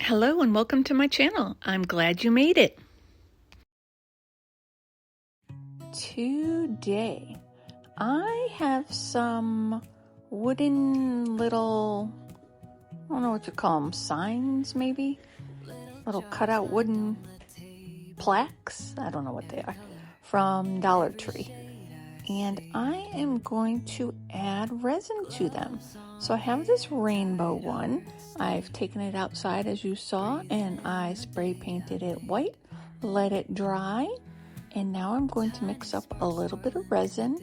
Hello and welcome to my channel. I'm glad you made it. Today, I have some wooden little, I don't know what you call them, signs maybe? Little cutout wooden plaques, I don't know what they are, from Dollar Tree. And I am going to add resin to them. So I have this rainbow one. I've taken it outside as you saw and I spray painted it white, let it dry, and now I'm going to mix up a little bit of resin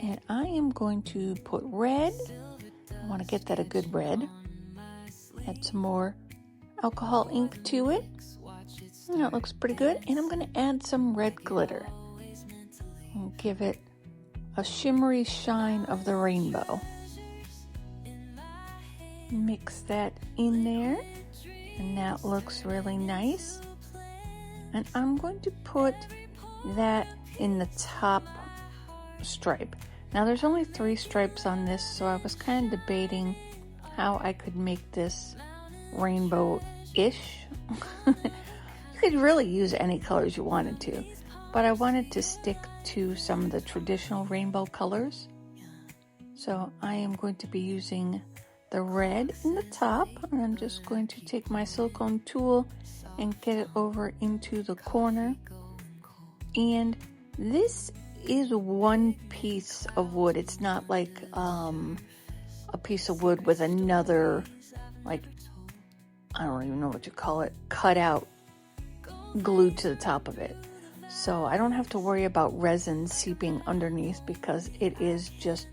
and I am going to put red. I want to get that a good red. Add some more alcohol ink to it. And that looks pretty good. And I'm going to add some red glitter and give it a shimmery shine of the rainbow. Mix that in there and that looks really nice. And I'm going to put that in the top stripe. Now there's only 3 stripes on this, so I was kind of debating how I could make this rainbow-ish. You could really use any colors you wanted to, but I wanted to stick to some of the traditional rainbow colors. So I am going to be using the red in the top, and I'm just going to take my silicone tool and get it over into the corner. And this is one piece of wood. It's not like a piece of wood with another, like, I don't even know what you call it, cut out, glued to the top of it. So I don't have to worry about resin seeping underneath because it is just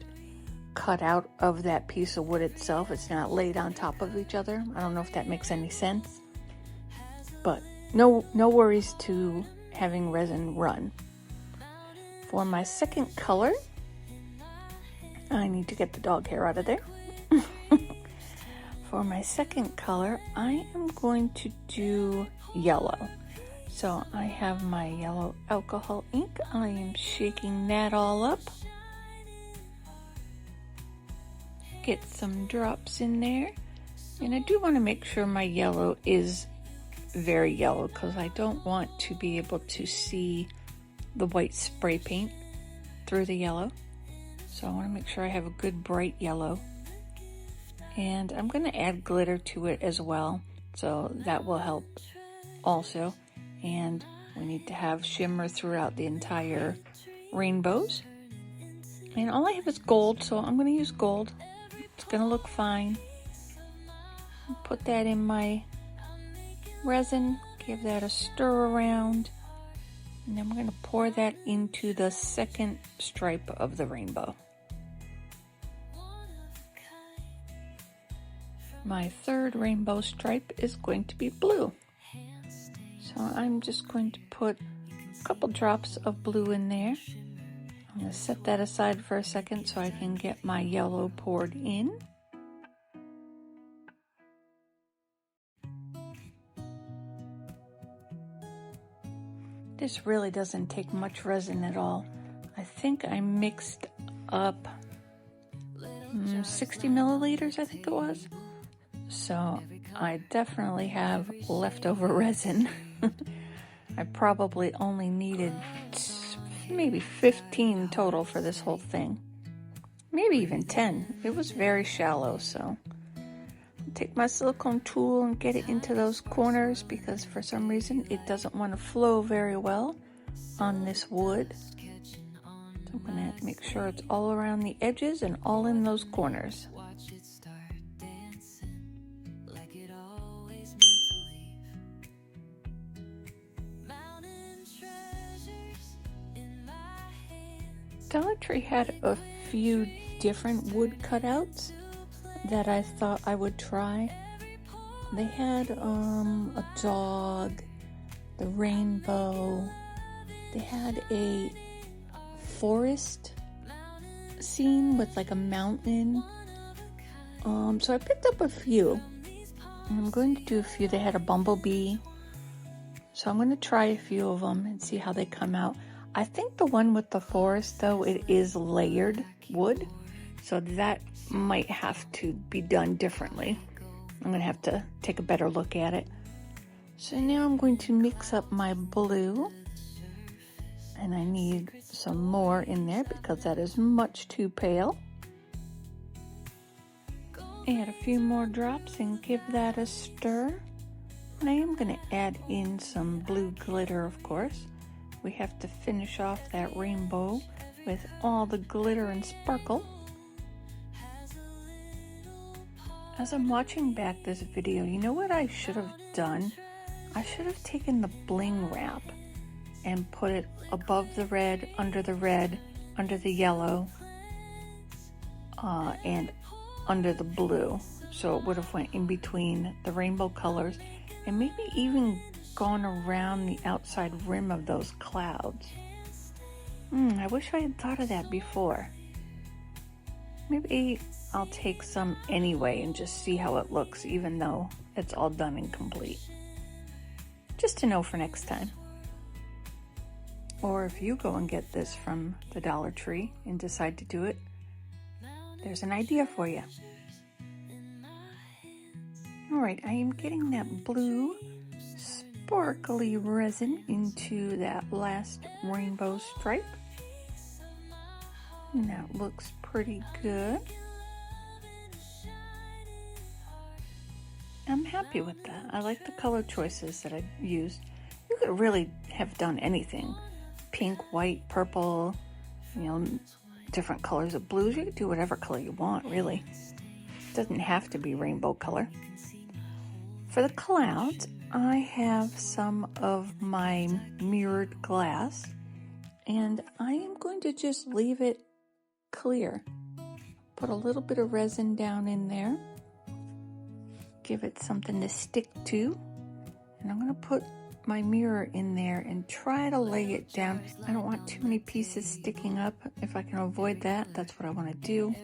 cut out of that piece of wood itself. It's not laid on top of each other. I don't know if that makes any sense, but no worries to having resin run. For my second color, I need to get the dog hair out of there. For my second color, I am going to do yellow. So I have my yellow alcohol ink. I am shaking that all up. Get some drops in there. And I do want to make sure my yellow is very yellow because I don't want to be able to see the white spray paint through the yellow. So I want to make sure I have a good bright yellow. And I'm going to add glitter to it as well. So that will help also. And we need to have shimmer throughout the entire rainbows. And all I have is gold, so I'm going to use gold. It's going to look fine. Put that in my resin, give that a stir around, and then we're going to pour that into the second stripe of the rainbow. My third rainbow stripe is going to be blue. So I'm just going to put a couple drops of blue in there. I'm going to set that aside for a second so I can get my yellow poured in. This really doesn't take much resin at all. I think I mixed up 60 milliliters, I think it was. So I definitely have leftover resin. I probably only needed maybe 15 total for this whole thing. Maybe even 10. It was very shallow, so I'll take my silicone tool and get it into those corners because for some reason it doesn't want to flow very well on this wood. So I'm going to make sure it's all around the edges and all in those corners. Dollar Tree had a few different wood cutouts that I thought I would try. They had a dog, the rainbow, they had a forest scene with like a mountain. So I picked up a few. And I'm going to do a few. They had a bumblebee. So I'm going to try a few of them and see how they come out. I think the one with the forest, though, it is layered wood, so that might have to be done differently. I'm going to have to take a better look at it. So now I'm going to mix up my blue. And I need some more in there because that is much too pale. Add a few more drops and give that a stir. And I am going to add in some blue glitter, of course. We have to finish off that rainbow with all the glitter and sparkle. As I'm watching back this video, you know what I should have done? I should have taken the bling wrap and put it above the red, under the yellow, and under the blue. So it would have went in between the rainbow colors and maybe even gone around the outside rim of those clouds. I wish I had thought of that before. Maybe I'll take some anyway and just see how it looks, even though it's all done and complete. Just to know for next time. Or if you go and get this from the Dollar Tree and decide to do it, there's an idea for you. Alright, I am getting that blue sparkly resin into that last rainbow stripe. And that looks pretty good. I'm happy with that. I like the color choices that I used. You could really have done anything. Pink, white, purple, different colors of blues. You could do whatever color you want, really. It doesn't have to be rainbow color. For the clouds, I have some of my mirrored glass, and I am going to just leave it clear. Put a little bit of resin down in there. Give it something to stick to. And I'm going to put my mirror in there and try to lay it down. I don't want too many pieces sticking up. If I can avoid that, that's what I want to do.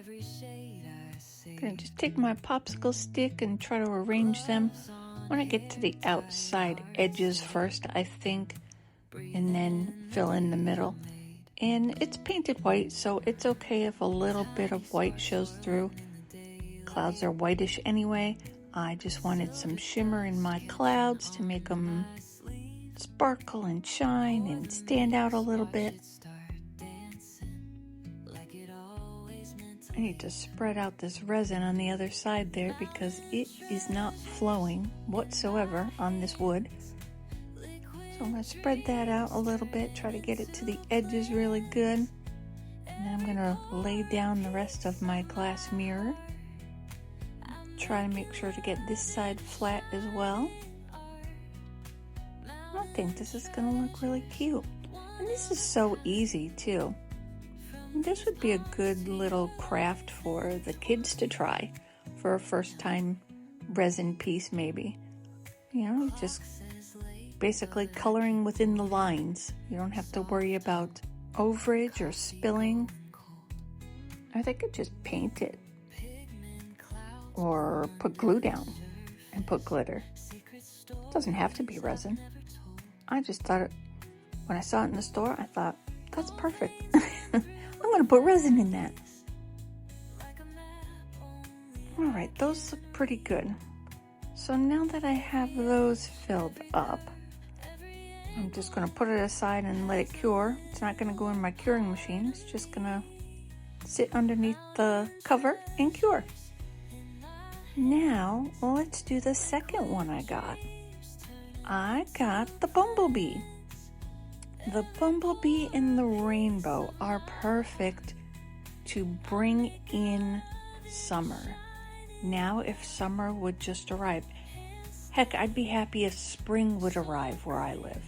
I'm going to just take my popsicle stick and try to arrange them. I want to get to the outside edges first, I think, and then fill in the middle. And it's painted white, so it's okay if a little bit of white shows through. Clouds are whitish anyway. I just wanted some shimmer in my clouds to make them sparkle and shine and stand out a little bit. I need to spread out this resin on the other side there because it is not flowing whatsoever on this wood. So I'm going to spread that out a little bit, try to get it to the edges really good. And then I'm going to lay down the rest of my glass mirror. Try to make sure to get this side flat as well. I think this is going to look really cute. And this is so easy too. This would be a good little craft for the kids to try for a first time resin piece maybe. Just basically coloring within the lines. You don't have to worry about overage or spilling. Or they could just paint it. Or put glue down and put glitter. It doesn't have to be resin. I just thought when I saw it in the store, I thought, that's perfect. I'm going to put resin in that. Alright, those look pretty good. So now that I have those filled up, I'm just going to put it aside and let it cure. It's not going to go in my curing machine. It's just going to sit underneath the cover and cure. Now, let's do the second one I got. I got the Bumblebee. The Bumblebee and the Rainbow are perfect to bring in summer. Now, if summer would just arrive. Heck, I'd be happy if spring would arrive where I live.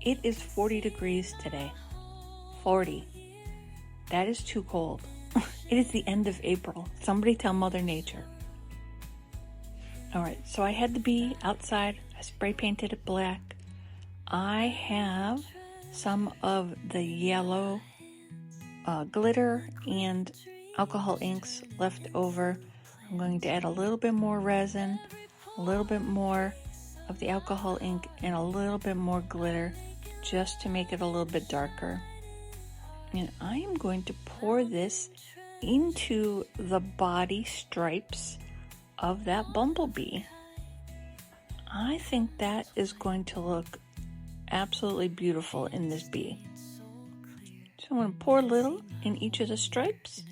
It is 40 degrees today. 40. That is too cold. It is the end of April. Somebody tell Mother Nature. Alright, so I had the bee outside. I spray painted it black. I have some of the yellow glitter and alcohol inks left over. I'm going to add a little bit more resin, a little bit more of the alcohol ink, and a little bit more glitter just to make it a little bit darker. And I am going to pour this into the body stripes of that bumblebee. I think that is going to look absolutely beautiful in this bee. So I'm going to pour a little in each of the stripes,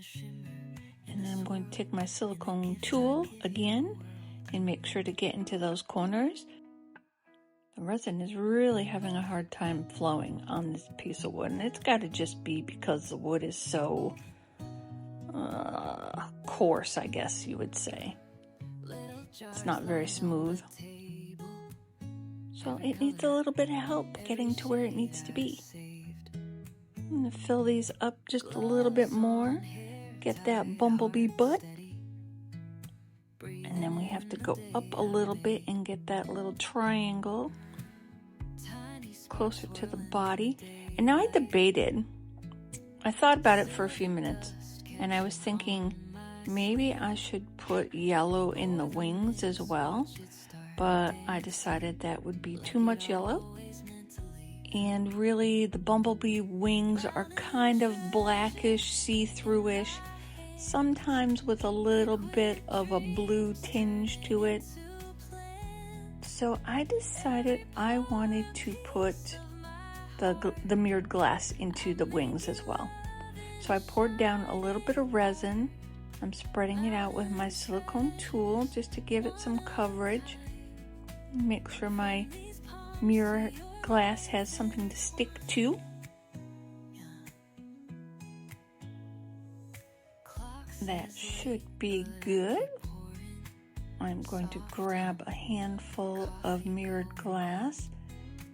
and then I'm going to take my silicone tool again and make sure to get into those corners. The resin is really having a hard time flowing on this piece of wood, and it's got to just be because the wood is so coarse, I guess you would say. It's not very smooth. So it needs a little bit of help getting to where it needs to be. I'm going to fill these up just a little bit more. Get that bumblebee butt. And then we have to go up a little bit and get that little triangle closer to the body. And now I debated. I thought about it for a few minutes. And I was thinking maybe I should put yellow in the wings as well. But I decided that would be too much yellow. And really the bumblebee wings are kind of blackish, see-through-ish, sometimes with a little bit of a blue tinge to it. So I decided I wanted to put the mirrored glass into the wings as well. So I poured down a little bit of resin. I'm spreading it out with my silicone tool just to give it some coverage. Make sure my mirror glass has something to stick to. That should be good. I'm going to grab a handful of mirrored glass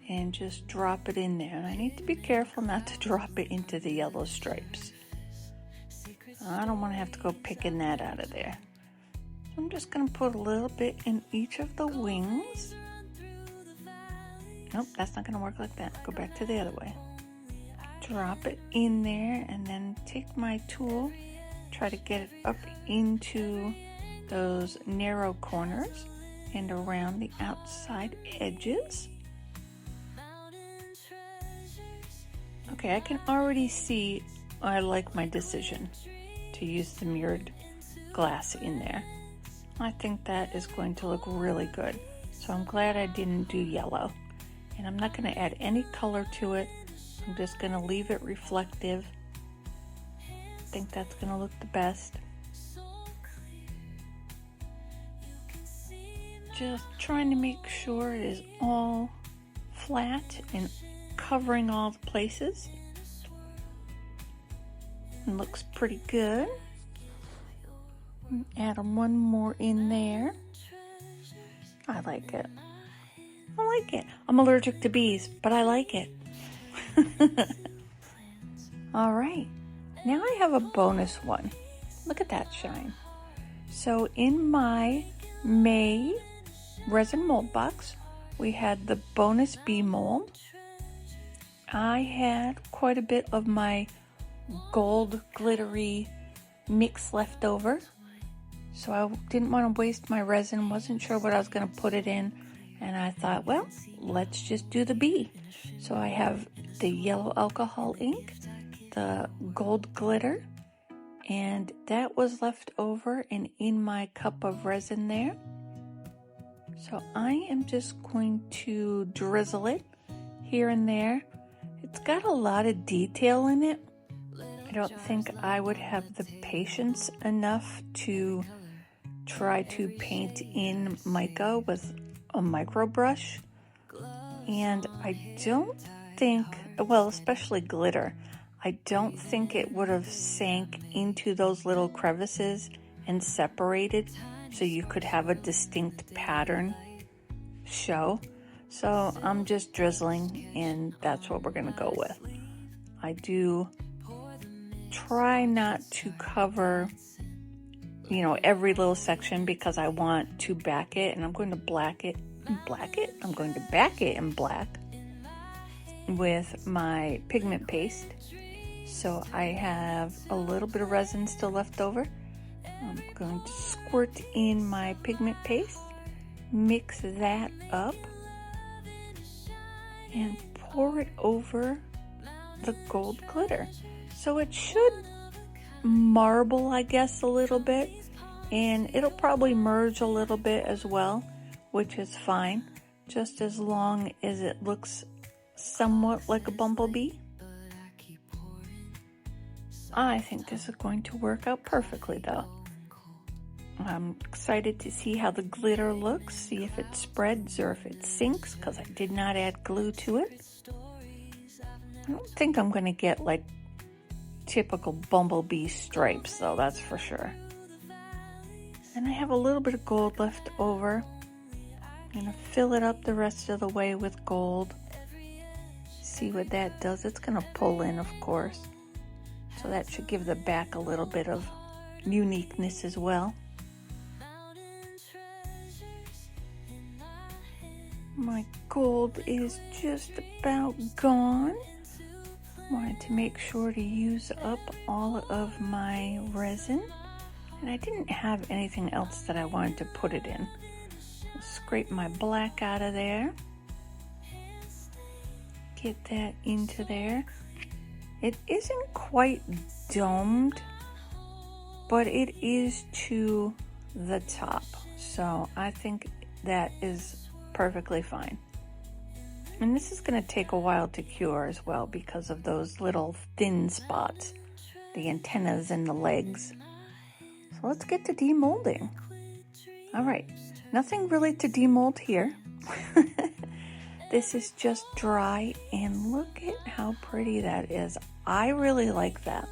and just drop it in there. And I need to be careful not to drop it into the yellow stripes. I don't want to have to go picking that out of there. So I'm just going to put a little bit in each of the wings. Nope, that's not going to work like that. Go back to the other way. Drop it in there and then take my tool, try to get it up into those narrow corners and around the outside edges. Okay, I can already see I like my decision to use the mirrored glass in there. I think that is going to look really good. So I'm glad I didn't do yellow. And I'm not going to add any color to it. I'm just going to leave it reflective. I think that's going to look the best. Just trying to make sure it is all flat and covering all the places. It looks pretty good. Add one more in there. I like it. I like it. I'm allergic to bees, but I like it. All right. Now I have a bonus one. Look at that shine. So in my May resin mold box, we had the bonus bee mold. I had quite a bit of my gold glittery mix left over. So I didn't want to waste my resin, wasn't sure what I was going to put it in. And I thought, well, let's just do the bee. So I have the yellow alcohol ink, the gold glitter, and that was left over and in my cup of resin there. So I am just going to drizzle it here and there. It's got a lot of detail in it. I don't think I would have the patience enough to try to paint in mica with a micro brush. And I don't think, well, especially glitter, I don't think it would have sank into those little crevices and separated so you could have a distinct pattern show. So I'm just drizzling, and that's what we're going to go with. I do try not to cover, every little section because I want to back it, and I'm going to back it in black with my pigment paste. So I have a little bit of resin still left over. I'm going to squirt in my pigment paste, mix that up, and pour it over the gold glitter. So it should marble, I guess, a little bit and it'll probably merge a little bit as well, which is fine, just as long as it looks somewhat like a bumblebee. I think this is going to work out perfectly though. I'm excited to see how the glitter looks, see if it spreads or if it sinks, because I did not add glue to it. I don't think I'm going to get like typical bumblebee stripes though, that's for sure. And I have a little bit of gold left over. I'm going to fill it up the rest of the way with gold. See what that does. It's going to pull in, of course. So that should give the back a little bit of uniqueness as well. My gold is just about gone. Wanted to make sure to use up all of my resin. And I didn't have anything else that I wanted to put it in. I'll scrape my black out of there. Get that into there. It isn't quite domed, but it is to the top. So I think that is perfectly fine. And this is going to take a while to cure as well because of those little thin spots, the antennas and the legs. So let's get to demolding. All right, nothing really to demold here. This is just dry, and look at how pretty that is. I really like that.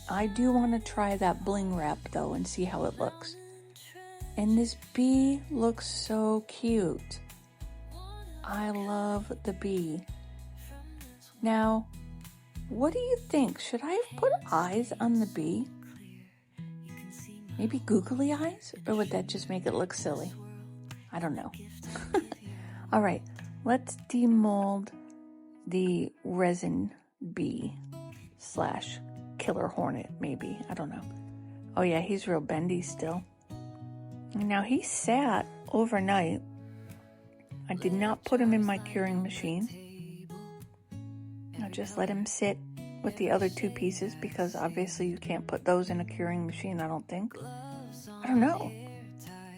I do want to try that bling wrap though and see how it looks. And this bee looks so cute. I love the bee. Now, what do you think? Should I have put eyes on the bee? Maybe googly eyes? Or would that just make it look silly? I don't know. All right, let's demold the resin bee / killer hornet, maybe. I don't know. Oh yeah, he's real bendy still. Now he sat overnight. I did not put him in my curing machine. I just let him sit with the other two pieces because obviously you can't put those in a curing machine, I don't think. I don't know.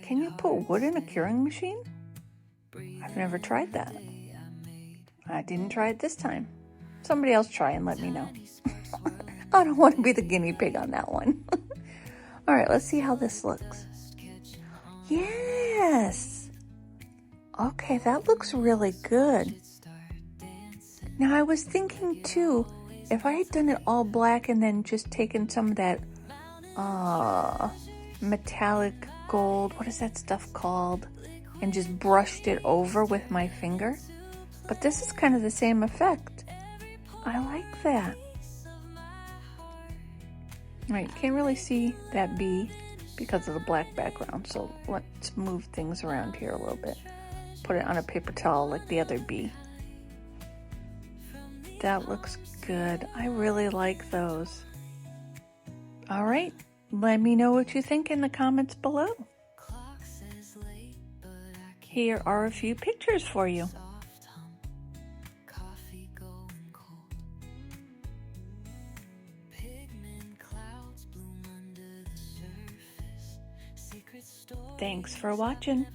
Can you put wood in a curing machine? I've never tried that. I didn't try it this time. Somebody else try and let me know. I don't want to be the guinea pig on that one. All right, let's see how this looks. Yes. Okay, that looks really good. Now I was thinking too, if I had done it all black and then just taken some of that metallic gold, what is that stuff called? And just brushed it over with my finger. But this is kind of the same effect. I like that. All right, can't really see that bee because of the black background. So let's move things around here a little bit. Put it on a paper towel like the other bee. That looks good. I really like those. All right, let me know what you think in the comments below. Here are a few pictures for you. Thanks for watching.